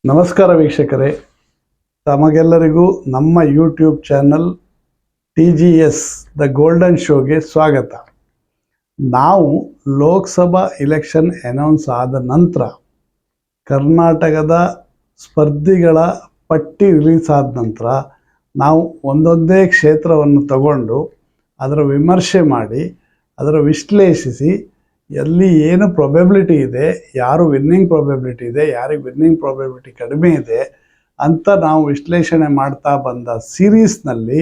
ನಮಸ್ಕಾರ ವೀಕ್ಷಕರೇ, ತಮಗೆಲ್ಲರಿಗೂ ನಮ್ಮ YouTube channel TGS the golden ಶೋಗೆ ಸ್ವಾಗತ. ನಾವು ಲೋಕಸಭಾ ಎಲೆಕ್ಷನ್ ಅನೌನ್ಸ್ ಆದ ನಂತರ ಕರ್ನಾಟಕದ ಸ್ಪರ್ಧಿಗಳ ಪಟ್ಟಿ ರಿಲೀಸ್ ಆದ ನಂತರ ನಾವು ಒಂದೊಂದೇ ಕ್ಷೇತ್ರವನ್ನು ತಗೊಂಡು ಅದರ ವಿಮರ್ಶೆ ಮಾಡಿ ಅದರ ವಿಶ್ಲೇಷಿಸಿ ಎಲ್ಲಿ ಏನು ಪ್ರೊಬೆಬಿಲಿಟಿ ಇದೆ, ಯಾರು ವಿನ್ನಿಂಗ್ ಪ್ರೊಬೆಬಿಲಿಟಿ ಇದೆ, ಯಾರಿಗೆ ವಿನ್ನಿಂಗ್ ಪ್ರೊಬೆಬಿಲಿಟಿ ಕಡಿಮೆ ಇದೆ ಅಂತ ನಾವು ವಿಶ್ಲೇಷಣೆ ಮಾಡ್ತಾ ಬಂದ ಸೀರೀಸ್ನಲ್ಲಿ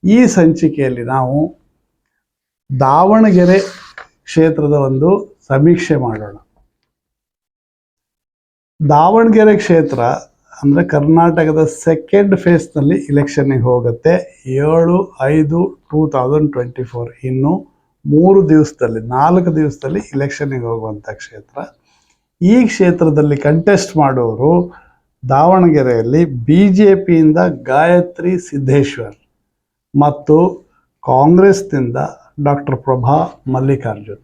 ಈ ಸಂಚಿಕೆಯಲ್ಲಿ ನಾವು ದಾವಣಗೆರೆ ಕ್ಷೇತ್ರದ ಒಂದು ಸಮೀಕ್ಷೆ ಮಾಡೋಣ. ದಾವಣಗೆರೆ ಕ್ಷೇತ್ರ ಅಂದರೆ ಕರ್ನಾಟಕದ ಸೆಕೆಂಡ್ ಫೇಸ್ನಲ್ಲಿ ಇಲೆಕ್ಷನ್ನಿಗೆ ಹೋಗುತ್ತೆ. 7/5/2024 ಇನ್ನು 4 ದಿವಸದಲ್ಲಿ ಇಲೆಕ್ಷನ್ನಿಗೆ ಹೋಗುವಂಥ ಕ್ಷೇತ್ರ. ಈ ಕ್ಷೇತ್ರದಲ್ಲಿ ಕಂಟೆಸ್ಟ್ ಮಾಡೋರು ದಾವಣಗೆರೆಯಲ್ಲಿ BJPಯಿಂದ ಗಾಯತ್ರಿ ಸಿದ್ದೇಶ್ವರ್ ಮತ್ತು ಕಾಂಗ್ರೆಸ್ನಿಂದ ಡಾಕ್ಟರ್ ಪ್ರಭಾ ಮಲ್ಲಿಕಾರ್ಜುನ್.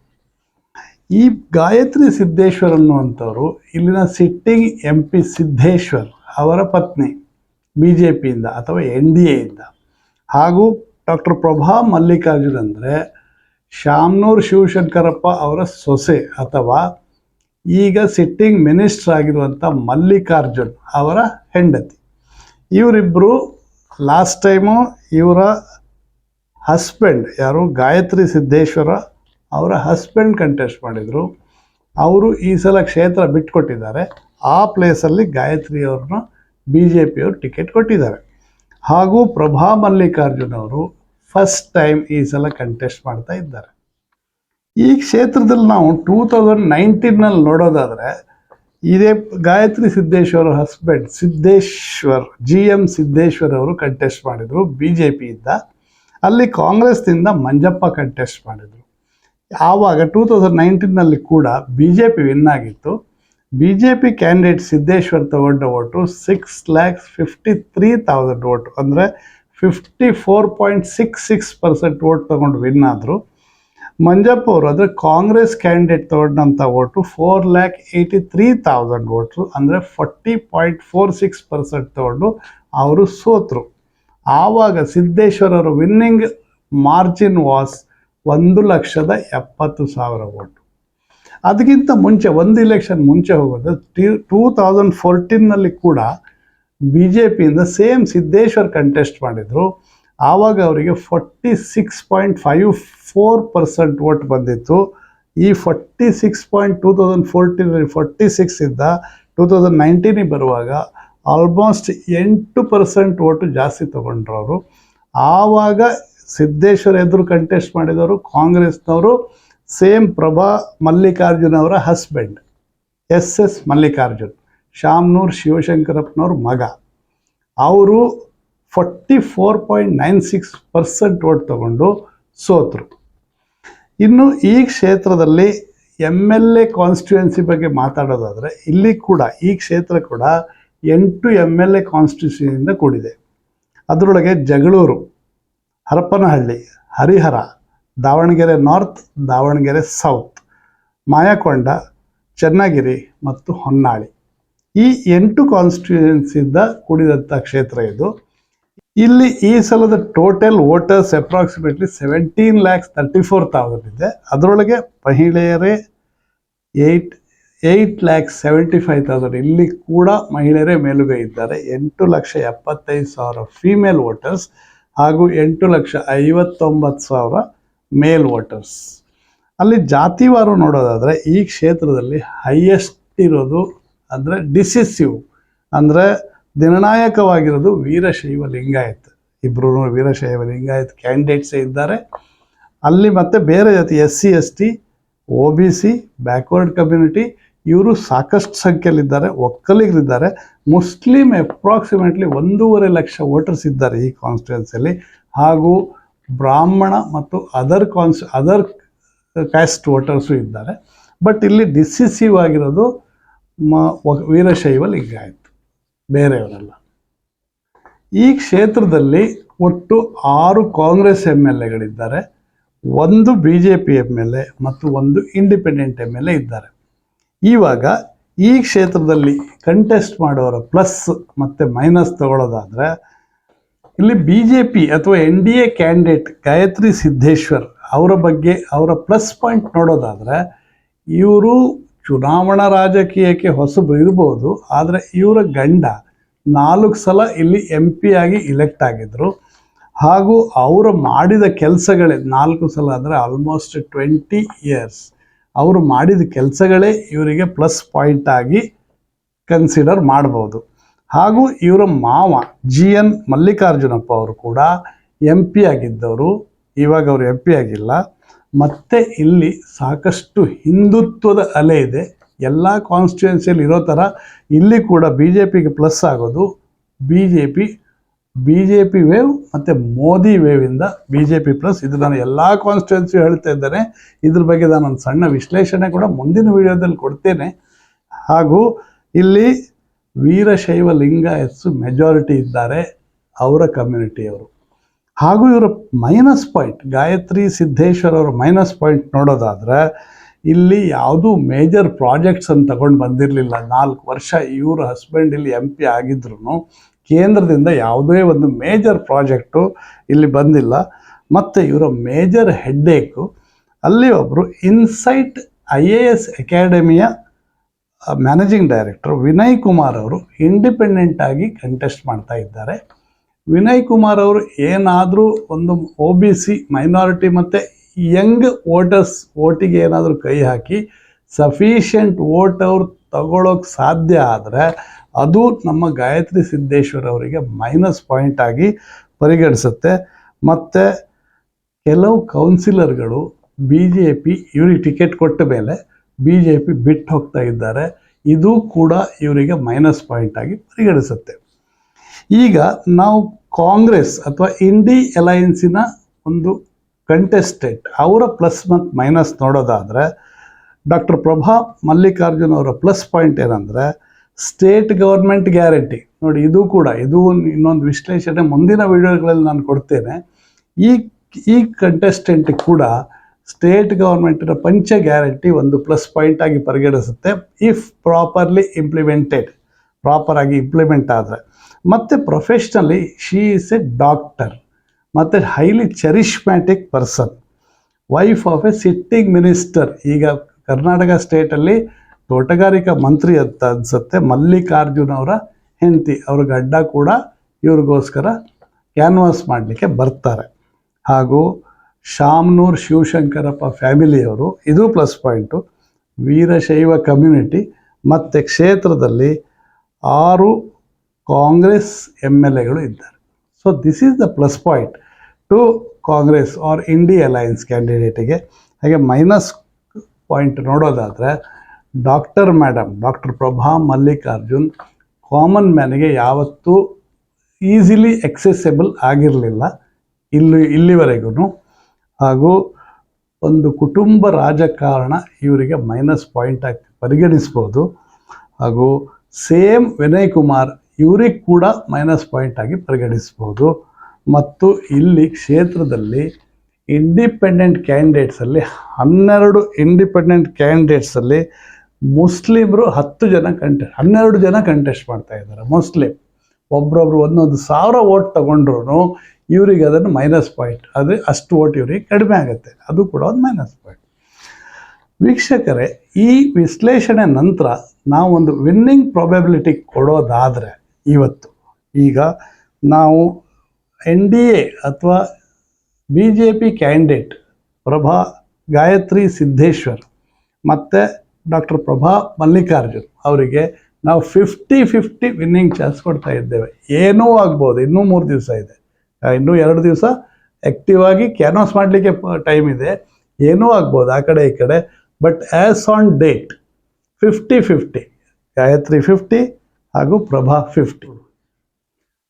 ಈ ಗಾಯತ್ರಿ ಸಿದ್ದೇಶ್ವರ್ ಅನ್ನುವಂಥವರು ಇಲ್ಲಿನ ಸಿಟ್ಟಿಂಗ್ MP ಸಿದ್ದೇಶ್ವರ್ ಅವರ ಪತ್ನಿ BJPಯಿಂದ ಅಥವಾ NDAಯಿಂದ, ಹಾಗೂ ಡಾಕ್ಟರ್ ಪ್ರಭಾ ಮಲ್ಲಿಕಾರ್ಜುನ್ ಅಂದರೆ ಶಾಮನೂರು ಶಿವಶಂಕರಪ್ಪ ಅವರ ಸೊಸೆ ಅಥವಾ ಈಗ ಸಿಟ್ಟಿಂಗ್ ಮಿನಿಸ್ಟರ್ ಆಗಿರುವಂಥ ಮಲ್ಲಿಕಾರ್ಜುನ್ ಅವರ ಹೆಂಡತಿ. ಇವರಿಬ್ಬರು ಲಾಸ್ಟ್ ಟೈಮು ಇವರ ಹಸ್ಬೆಂಡ್ ಯಾರು ಗಾಯತ್ರಿ ಸಿದ್ದೇಶ್ವರ ಅವರ ಹಸ್ಬೆಂಡ್ ಕಂಟೆಸ್ಟ್ ಮಾಡಿದರು. ಅವರು ಈ ಸಲ ಕ್ಷೇತ್ರ ಬಿಟ್ಟುಕೊಟ್ಟಿದ್ದಾರೆ. ಆ ಪ್ಲೇಸಲ್ಲಿ ಗಾಯತ್ರಿ ಅವ್ರನ್ನ BJPಯವರು ಟಿಕೆಟ್ ಕೊಟ್ಟಿದ್ದಾರೆ. ಹಾಗೂ ಪ್ರಭಾ ಮಲ್ಲಿಕಾರ್ಜುನ್ ಅವರು ಫಸ್ಟ್ ಟೈಮ್ ಈ ಸಲ ಕಂಟೆಸ್ಟ್ ಮಾಡ್ತಾ ಇದ್ದಾರೆ. ಈ ಕ್ಷೇತ್ರದಲ್ಲಿ ನಾವು 2019ನಲ್ಲಿ ನೋಡೋದಾದರೆ ಇದೇ ಗಾಯತ್ರಿ ಸಿದ್ದೇಶ್ವರ ಹಸ್ಬೆಂಡ್ GM ಸಿದ್ದೇಶ್ವರ್ ಅವರು ಕಂಟೆಸ್ಟ್ ಮಾಡಿದರು BJPಯಿಂದ. ಅಲ್ಲಿ ಕಾಂಗ್ರೆಸ್ನಿಂದ ಮಂಜಪ್ಪ ಕಂಟೆಸ್ಟ್ ಮಾಡಿದರು. ಆವಾಗ 2019ನಲ್ಲಿ ಕೂಡ BJP ವಿನ್ ಆಗಿತ್ತು. BJP ಕ್ಯಾಂಡಿಡೇಟ್ ಸಿದ್ದೇಶ್ವರ್ ತಗೊಂಡ ಓಟು 6,53,000 ಓಟು, ಅಂದರೆ 54.66% ಓಟ್ ತಗೊಂಡು ವಿನ್ ಆದರು. ಮಂಜಪ್ಪ ಅವರು ಅಂದರೆ ಕಾಂಗ್ರೆಸ್ ಕ್ಯಾಂಡಿಡೇಟ್ ತಗೊಂಡಂಥ ಓಟು 4,83,000 ಓಟು, ಅಂದರೆ 40.46% ತಗೊಂಡು ಅವರು ಸೋತರು. ಆವಾಗ ಸಿದ್ದೇಶ್ವರ್ ಅವರ ವಿನ್ನಿಂಗ್ ಮಾರ್ಜಿನ್ ವಾಸ್ 1,70,000 ಓಟು. ಅದಕ್ಕಿಂತ ಮುಂಚೆ ಒಂದು ಇಲೆಕ್ಷನ್ ಮುಂಚೆ ಹೋಗೋದು 2014ನಲ್ಲಿ ಕೂಡ BJPಯಿಂದ ಸೇಮ್ ಸಿದ್ದೇಶ್ವರ್ ಕಂಟೆಸ್ಟ್ ಮಾಡಿದರು. ಆವಾಗ ಅವರಿಗೆ 46.54% ಓಟ್ ಬಂದಿತ್ತು. ಈ 2014ರಲ್ಲಿ 46 ಇದ್ದ 2019ಗೆ ಬರುವಾಗ ಆಲ್ಮೋಸ್ಟ್ 8% ಓಟು ಜಾಸ್ತಿ ತೊಗೊಂಡ್ರು ಅವರು. ಆವಾಗ ಸಿದ್ದೇಶ್ವರ್ ಎದುರು ಕಂಟೆಸ್ಟ್ ಮಾಡಿದವರು ಕಾಂಗ್ರೆಸ್ನವರು ಸೇಮ್ ಪ್ರಭಾ ಮಲ್ಲಿಕಾರ್ಜುನ್ ಅವರ ಹಸ್ಬೆಂಡ್ SS ಮಲ್ಲಿಕಾರ್ಜುನ್, ಶಾಮನೂರು ಶಿವಶಂಕರಪ್ಪನವ್ರ ಮಗ. ಅವರು 44.96% ಓಟ್ ತಗೊಂಡು ಸೋತರು. ಇನ್ನು ಈ ಕ್ಷೇತ್ರದಲ್ಲಿ MLA ಕಾನ್ಸ್ಟಿಟ್ಯೂನ್ಸಿ ಬಗ್ಗೆ ಮಾತಾಡೋದಾದರೆ ಇಲ್ಲಿ ಕೂಡ ಈ ಕ್ಷೇತ್ರ ಕೂಡ 8 MLA ಕಾನ್ಸ್ಟಿಟ್ಯೂನ್ಸಿಯಿಂದ ಕೂಡಿದೆ. ಅದರೊಳಗೆ ಜಗಳೂರು, ಹರಪನಹಳ್ಳಿ, ಹರಿಹರ, ದಾವಣಗೆರೆ ನಾರ್ತ್, ದಾವಣಗೆರೆ ಸೌತ್, ಮಾಯಕೊಂಡ, ಚನ್ನಗಿರಿ ಮತ್ತು ಹೊನ್ನಾಳಿ ಈ 8 ಕಾನ್ಸ್ಟಿಟ್ಯೂನ್ಸಿಯಿಂದ ಕೂಡಿದಂಥ ಕ್ಷೇತ್ರ ಇದು. ಇಲ್ಲಿ ಈ ಸಲದ ಟೋಟಲ್ ವೋಟರ್ಸ್ ಅಪ್ರಾಕ್ಸಿಮೇಟ್ಲಿ 17,34,000 ಇದೆ. ಅದರೊಳಗೆ ಮಹಿಳೆಯರೇ 8,75,000. ಇಲ್ಲಿ ಕೂಡ ಮಹಿಳೆಯರೇ ಮೇಲುಗೈ ಇದ್ದಾರೆ. 8,75,000 ಫೀಮೇಲ್ ವೋಟರ್ಸ್ ಹಾಗೂ 8,59,000 ಮೇಲ್ ವೋಟರ್ಸ್. ಅಲ್ಲಿ ಜಾತಿವಾರು ನೋಡೋದಾದರೆ ಈ ಕ್ಷೇತ್ರದಲ್ಲಿ ಹೈಯೆಸ್ಟ್ ಇರೋದು ಅಂದರೆ ಡಿಸಿಸಿವ್ ಅಂದರೆ ನಿರ್ಣಾಯಕವಾಗಿರೋದು ವೀರಶೈವ ಲಿಂಗಾಯತ್. ಇಬ್ಬರು ವೀರಶೈವ ಲಿಂಗಾಯತ್ ಕ್ಯಾಂಡಿಡೇಟ್ಸೇ ಇದ್ದಾರೆ. ಅಲ್ಲಿ ಮತ್ತು ಬೇರೆ ಜಾತಿ SC ST OBC backward community ಇವರು ಸಾಕಷ್ಟು ಸಂಖ್ಯೆಯಲ್ಲಿದ್ದಾರೆ. ಒಕ್ಕಲಿಗರಿದ್ದಾರೆ. ಮುಸ್ಲಿಂ ಅಪ್ರಾಕ್ಸಿಮೇಟ್ಲಿ 1.5 ಲಕ್ಷ ವೋಟರ್ಸ್ ಇದ್ದಾರೆ ಈ ಕಾನ್ಸ್ಟಿಟ್ಯೂನ್ಸಿಯಲ್ಲಿ. ಹಾಗೂ ಬ್ರಾಹ್ಮಣ ಮತ್ತು ಅದರ್ ಕ್ಯಾಸ್ಟ್ ವೋಟರ್ಸು ಇದ್ದಾರೆ. ಬಟ್ ಇಲ್ಲಿ ಡಿಸಿಸಿವ್ ಆಗಿರೋದು ವೀರಶೈವ ಲಿಂಗಾಯತ್, ಬೇರೆಯವರಲ್ಲ. ಈ ಕ್ಷೇತ್ರದಲ್ಲಿ ಒಟ್ಟು 6 ಕಾಂಗ್ರೆಸ್ MLAಗಳಿದ್ದಾರೆ, 1 BJP MLA ಮತ್ತು 1 ಇಂಡಿಪೆಂಡೆಂಟ್ MLA ಇದ್ದಾರೆ. ಇವಾಗ ಈ ಕ್ಷೇತ್ರದಲ್ಲಿ ಕಂಟೆಸ್ಟ್ ಮಾಡೋರ ಪ್ಲಸ್ ಮತ್ತು ಮೈನಸ್ ತಗೊಳ್ಳೋದಾದರೆ ಇಲ್ಲಿ ಬಿ ಜೆ ಪಿ ಅಥವಾ N D A candidate Gayatri Siddeshwar ಅವರ ಬಗ್ಗೆ ಅವರ ಪ್ಲಸ್ ಪಾಯಿಂಟ್ ನೋಡೋದಾದರೆ ಇವರು ಚುನಾವಣಾ ರಾಜಕೀಯಕ್ಕೆ ಹೊಸಬು ಇರ್ಬೋದು, ಆದರೆ ಇವರ ಗಂಡ 4 ಸಲ ಇಲ್ಲಿ ಎಂ ಪಿ ಆಗಿ ಇಲೆಕ್ಟ್ ಆಗಿದ್ದರು. ಹಾಗೂ ಅವರು ಮಾಡಿದ ಕೆಲಸಗಳೇ 4 ಸಲ ಅಂದರೆ ಆಲ್ಮೋಸ್ಟ್ 20 ಇಯರ್ಸ್ ಅವರು ಮಾಡಿದ ಕೆಲಸಗಳೇ ಇವರಿಗೆ ಪ್ಲಸ್ ಪಾಯಿಂಟ್ ಆಗಿ ಕನ್ಸಿಡರ್ ಮಾಡ್ಬೋದು. ಹಾಗೂ ಇವರ ಮಾವ ಜಿ ಎನ್ ಮಲ್ಲಿಕಾರ್ಜುನಪ್ಪ ಅವರು ಕೂಡ ಎಂ ಪಿ ಆಗಿದ್ದವರು, ಇವಾಗ ಅವರು ಎಂ ಪಿ ಆಗಿಲ್ಲ. ಮತ್ತು ಇಲ್ಲಿ ಸಾಕಷ್ಟು ಹಿಂದುತ್ವದ ಅಲೆ ಇದೆ. ಎಲ್ಲ ಕಾನ್ಸ್ಟಿಟ್ಯೂನ್ಸಿಯಲ್ಲಿ ಇರೋ ಥರ ಇಲ್ಲಿ ಕೂಡ ಬಿ ಜೆ ಪಿಗೆ ಪ್ಲಸ್ ಆಗೋದು ಬಿ ಜೆ ಪಿ ವೇವ್ ಮತ್ತು ಮೋದಿ ವೇವಿಂದ ಬಿ ಜೆ ಪಿ ಪ್ಲಸ್. ಇದು ನಾನು ಎಲ್ಲ ಕಾನ್ಸ್ಟಿಟ್ಯೂನ್ಸಿ ಹೇಳ್ತಾ ಇದ್ದೇನೆ. ಇದ್ರ ಬಗ್ಗೆ ನಾನೊಂದು ಸಣ್ಣ ವಿಶ್ಲೇಷಣೆ ಕೂಡ ಮುಂದಿನ ವಿಡಿಯೋದಲ್ಲಿ ಕೊಡ್ತೇನೆ. ಹಾಗೂ ಇಲ್ಲಿ ವೀರಶೈವ ಲಿಂಗಾಯತ್ಸು ಮೆಜಾರಿಟಿ ಇದ್ದಾರೆ ಅವರ ಕಮ್ಯುನಿಟಿಯವರು. ಹಾಗೂ ಇವರ ಮೈನಸ್ ಪಾಯಿಂಟ್ ಗಾಯತ್ರಿ ಸಿದ್ದೇಶ್ವರ್ ಅವರ ಮೈನಸ್ ಪಾಯಿಂಟ್ ನೋಡೋದಾದರೆ ಇಲ್ಲಿ ಯಾವುದೂ ಮೇಜರ್ ಪ್ರಾಜೆಕ್ಟ್ಸ್ ಅಂತ ತಗೊಂಡು ಬಂದಿರಲಿಲ್ಲ. 4 ವರ್ಷ ಇವ್ರ ಹಸ್ಬೆಂಡ್ ಇಲ್ಲಿ ಎಂ ಪಿ ಆಗಿದ್ರು ಕೇಂದ್ರದಿಂದ ಯಾವುದೇ ಒಂದು ಮೇಜರ್ ಪ್ರಾಜೆಕ್ಟು ಇಲ್ಲಿ ಬಂದಿಲ್ಲ. ಮತ್ತು ಇವರ ಮೇಜರ್ ಹೆಡ್ಡೇಕು ಅಲ್ಲಿ ಒಬ್ಬರು ಇನ್ಸೈಟ್ IAS ಅಕಾಡೆಮಿಯ ಮ್ಯಾನೇಜಿಂಗ್ ಡೈರೆಕ್ಟರ್ ವಿನಯ್ ಕುಮಾರ್ ಅವರು ಇಂಡಿಪೆಂಡೆಂಟ್ ಆಗಿ ಕಂಟೆಸ್ಟ್ ಮಾಡ್ತಾ ಇದ್ದಾರೆ. ವಿನಯ್ ಕುಮಾರ್ ಅವರು ಏನಾದರೂ ಒಂದು OBC ಮೈನಾರಿಟಿ ಮತ್ತು ಯಂಗ್ ವೋಟರ್ಸ್ ವೋಟಿಗೆ ಏನಾದರೂ ಕೈ ಹಾಕಿ ಸಫಿಷಿಯೆಂಟ್ ವೋಟ್ ಅವ್ರು ತಗೊಳ್ಳೋಕೆ ಸಾಧ್ಯ ಆದರೆ ಅದು ನಮ್ಮ ಗಾಯತ್ರಿ ಸಿದ್ದೇಶ್ವರ್ ಅವರಿಗೆ ಮೈನಸ್ ಪಾಯಿಂಟ್ ಆಗಿ ಪರಿಗಣಿಸುತ್ತೆ. ಮತ್ತು ಕೆಲವು ಕೌನ್ಸಿಲರ್ಗಳು BJP ಇವ್ರಿಗೆ ಟಿಕೆಟ್ ಕೊಟ್ಟ ಮೇಲೆ BJP ಬಿಟ್ಟು ಹೋಗ್ತಾ ಇದ್ದಾರೆ. ಇದು ಕೂಡ ಇವರಿಗೆ ಮೈನಸ್ ಪಾಯಿಂಟ್ ಆಗಿ ಪರಿಗಣಿಸುತ್ತೆ. ಈಗ ನಾವು ಕಾಂಗ್ರೆಸ್ ಅಥವಾ ಇಂಡಿ ಅಲಯನ್ಸಿನ ಒಂದು ಕಂಟೆಸ್ಟೆಂಟ್ ಅವರ ಪ್ಲಸ್ ಮತ್ತು ಮೈನಸ್ ನೋಡೋದಾದರೆ ಡಾಕ್ಟರ್ ಪ್ರಭಾ ಮಲ್ಲಿಕಾರ್ಜುನ್ ಅವರ ಪ್ಲಸ್ ಪಾಯಿಂಟ್ ಏನಂದರೆ ಸ್ಟೇಟ್ ಗೌರ್ಮೆಂಟ್ ಗ್ಯಾರಂಟಿ. ನೋಡಿ, ಇದು ಇನ್ನೊಂದು ವಿಶ್ಲೇಷಣೆ ಮುಂದಿನ ವಿಡಿಯೋಗಳಲ್ಲಿ ನಾನು ಕೊಡ್ತೇನೆ. ಈ ಕಂಟೆಸ್ಟೆಂಟ್ ಕೂಡ ಸ್ಟೇಟ್ ಗೌರ್ಮೆಂಟಿನ ಪಂಚ ಗ್ಯಾರಂಟಿ ಒಂದು ಪ್ಲಸ್ ಪಾಯಿಂಟ್ ಆಗಿ ಪರಿಗಣಿಸುತ್ತೆ ಇಫ್ ಪ್ರಾಪರ್ ಆಗಿ ಇಂಪ್ಲಿಮೆಂಟ್ ಆದರೆ. ಮತ್ತು professionally she is a doctor ಮತ್ತು highly charismatic person, wife of a sitting minister. ಈಗ ಕರ್ನಾಟಕ ಸ್ಟೇಟಲ್ಲಿ ತೋಟಗಾರಿಕಾ ಮಂತ್ರಿ ಅಂತ ಅನಿಸುತ್ತೆ ಮಲ್ಲಿಕಾರ್ಜುನ್ ಅವರ ಹೆಂಡತಿ. ಅವ್ರ ಗಡ್ಡ ಕೂಡ ಇವ್ರಿಗೋಸ್ಕರ ಕ್ಯಾನ್ವಾಸ್ ಮಾಡಲಿಕ್ಕೆ ಬರ್ತಾರೆ. ಹಾಗೂ ಶಾಮನೂರ್ ಶಿವಶಂಕರಪ್ಪ ಫ್ಯಾಮಿಲಿಯವರು, ಇದು ಪ್ಲಸ್ ಪಾಯಿಂಟು. ವೀರಶೈವ ಕಮ್ಯುನಿಟಿ ಮತ್ತು ಕ್ಷೇತ್ರದಲ್ಲಿ 6 ಕಾಂಗ್ರೆಸ್ MLAಗಳು ಇದ್ದಾರೆ. So this is the plus point to Congress or INDI alliance ಕ್ಯಾಂಡಿಡೇಟಿಗೆ. ಹಾಗೆ ಮೈನಸ್ ಪಾಯಿಂಟ್ ನೋಡೋದಾದರೆ ಡಾಕ್ಟರ್ ಪ್ರಭಾ ಮಲ್ಲಿಕಾರ್ಜುನ್ ಕಾಮನ್ ಮ್ಯಾನಿಗೆ ಯಾವತ್ತೂ ಈಸಿಲಿ ಎಕ್ಸೆಸಿಬಲ್ ಆಗಿರಲಿಲ್ಲ ಇಲ್ಲಿವರೆಗೂ. ಹಾಗೂ ಒಂದು ಕುಟುಂಬ ರಾಜಕಾರಣ ಇವರಿಗೆ ಮೈನಸ್ ಪಾಯಿಂಟ್ ಆಗಿ ಪರಿಗಣಿಸ್ಬೋದು. ಹಾಗೂ ಸೇಮ್ ವಿನಯ್ ಕುಮಾರ್ ಇವ್ರಿಗೆ ಕೂಡ ಮೈನಸ್ ಪಾಯಿಂಟ್ ಆಗಿ ಪರಿಗಣಿಸ್ಬೋದು. ಮತ್ತು ಇಲ್ಲಿ ಕ್ಷೇತ್ರದಲ್ಲಿ ಇಂಡಿಪೆಂಡೆಂಟ್ ಕ್ಯಾಂಡಿಡೇಟ್ಸಲ್ಲಿ 12 ಇಂಡಿಪೆಂಡೆಂಟ್ ಕ್ಯಾಂಡಿಡೇಟ್ಸಲ್ಲಿ ಮುಸ್ಲಿಮರು 12 ಜನ ಕಂಟೆಸ್ಟ್ ಮಾಡ್ತಾ ಇದ್ದಾರೆ. ಮುಸ್ಲಿಂ ಒಬ್ಬರೊಬ್ರು 1,000 ವೋಟ್ ತಗೊಂಡ್ರು ಇವರಿಗೆ ಅದನ್ನು ಮೈನಸ್ ಪಾಯಿಂಟ್, ಆದರೆ ಅಷ್ಟು ವೋಟ್ ಇವರಿಗೆ ಕಡಿಮೆ ಆಗುತ್ತೆ, ಅದು ಕೂಡ ಒಂದು ಮೈನಸ್ ಪಾಯಿಂಟ್. ವೀಕ್ಷಕರೇ, ಈ ವಿಶ್ಲೇಷಣೆ ನಂತರ ನಾವು ಒಂದು ವಿನ್ನಿಂಗ್ ಪ್ರಾಬಬಿಲಿಟಿ ಕೊಡೋದಾದರೆ ಈಗ ನಾವು NDA ಅಥವಾ BJP ಕ್ಯಾಂಡಿಡೇಟ್ ಗಾಯತ್ರಿ ಸಿದ್ದೇಶ್ವರ್ ಮತ್ತು ಡಾಕ್ಟರ್ ಪ್ರಭಾ ಮಲ್ಲಿಕಾರ್ಜುನ್ ಅವರಿಗೆ ನಾವು 50-50 ವಿನ್ನಿಂಗ್ ಚಾನ್ಸ್ ಕೊಡ್ತಾ ಇದ್ದೇವೆ. ಏನೂ ಆಗ್ಬೋದು, ಇನ್ನೂ 3 ದಿವಸ ಇದೆ, ಇನ್ನೂ 2 ದಿವಸ ಆ್ಯಕ್ಟಿವ್ ಆಗಿ ಕ್ಯಾನ್ವಾಸ್ ಮಾಡಲಿಕ್ಕೆ ಟೈಮ್ ಇದೆ. ಏನೂ ಆಗ್ಬೋದು ಆ ಕಡೆ ಈ ಕಡೆ. But as on date 50-50, Gayatri 50 ಹಾಗೂ ಪ್ರಭಾ 50.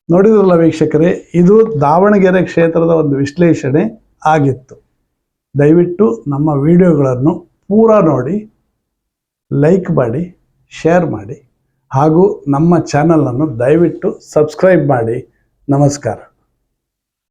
ನೋಡಿದ್ರಲ್ಲ ವೀಕ್ಷಕರೇ, ಇದು ದಾವಣಗೆರೆ ಕ್ಷೇತ್ರದ ಒಂದು ವಿಶ್ಲೇಷಣೆ ಆಗಿತ್ತು. ದಯವಿಟ್ಟು ನಮ್ಮ ವಿಡಿಯೋಗಳನ್ನು ಪೂರಾ ನೋಡಿ, ಲೈಕ್ ಮಾಡಿ, ಶೇರ್ ಮಾಡಿ, ಹಾಗೂ ನಮ್ಮ ಚಾನಲನ್ನು ದಯವಿಟ್ಟು ಸಬ್ಸ್ಕ್ರೈಬ್ ಮಾಡಿ. ನಮಸ್ಕಾರ.